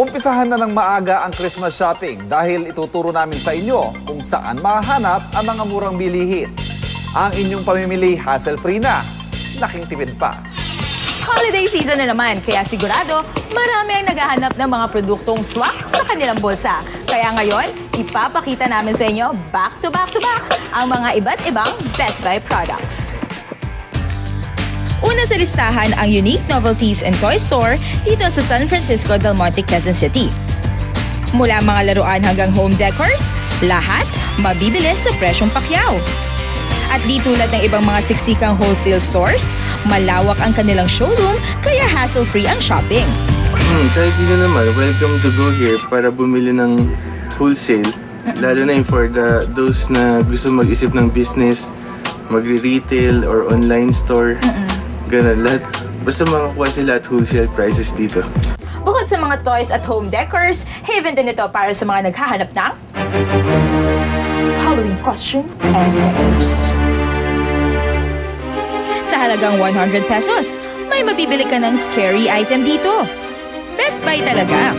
Umpisahan na ng maaga ang Christmas shopping dahil ituturo namin sa inyo kung saan mahanap ang mga murang bilihin. Ang inyong pamimili hassle-free na, laking tipid pa. Holiday season na naman, kaya sigurado marami ang naghahanap ng mga produktong swak sa kanilang bulsa. Kaya ngayon, ipapakita namin sa inyo back to back ang mga iba't ibang Best Buy products. Una sa listahan ang Unique Novelties and Toy Store dito sa San Francisco Del Monte, Quezon City. Mula mga laruan hanggang home decors, lahat mabibili sa presyong pakyaw. At di tulad ng ibang mga siksikang wholesale stores, malawak ang kanilang showroom kaya hassle-free ang shopping. Kahit sino naman, welcome to go here para bumili ng wholesale. Lalo na for those na gusto mag-isip ng business, magre-retail or online store. Ganun, lahat. Basta makakuha sila at wholesale prices dito. Bukod sa mga toys at home decors, haven din ito para sa mga naghahanap ng Halloween costume and decors. Sa halagang 100 pesos, may mabibili ka ng scary item dito. Best Buy talaga.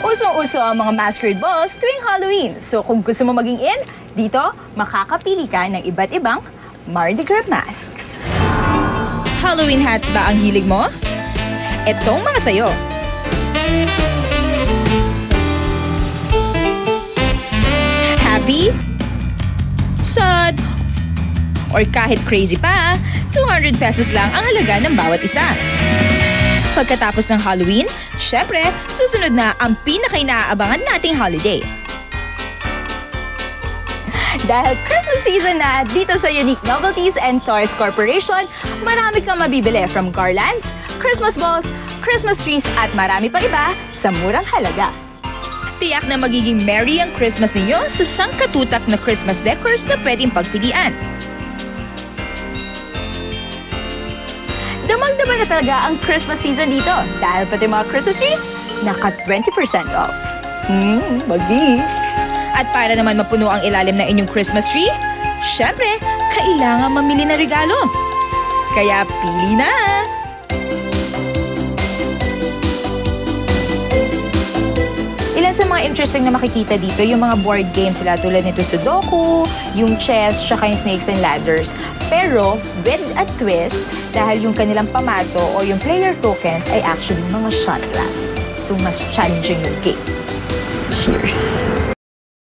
Usong-uso ang mga masquerade balls tuwing Halloween. So kung gusto mo maging in, dito makakapili ka ng iba't ibang Mardi Gras masks. Halloween hats ba ang hilig mo? Etong mga sayo. Happy? Sad? Or kahit crazy pa, 200 pesos lang ang halaga ng bawat isa. Pagkatapos ng Halloween, syempre, susunod na ang pinaka-inaabangan nating holiday. Dahil Christmas season na dito sa Unique Novelties and Toys Corporation, marami kang mabibili from garlands, Christmas balls, Christmas trees at marami pa iba sa murang halaga. Tiyak na magiging merry ang Christmas ninyo sa sangkatutak na Christmas decors na pwedeng pagpilian. Damang-dama na talaga ang Christmas season dito dahil pati mga Christmas trees naka 20% off. Bagi! At para naman mapuno ang ilalim ng inyong Christmas tree, syempre, kailangan mamili na regalo. Kaya pili na! Ilan sa mga interesting na makikita dito, yung mga board games sila tulad nito Sudoku, yung chess, tsaka yung snakes and ladders. Pero with a twist, dahil yung kanilang pamato o yung player tokens ay actually mga shot glass. So mas challenging yung game. Cheers!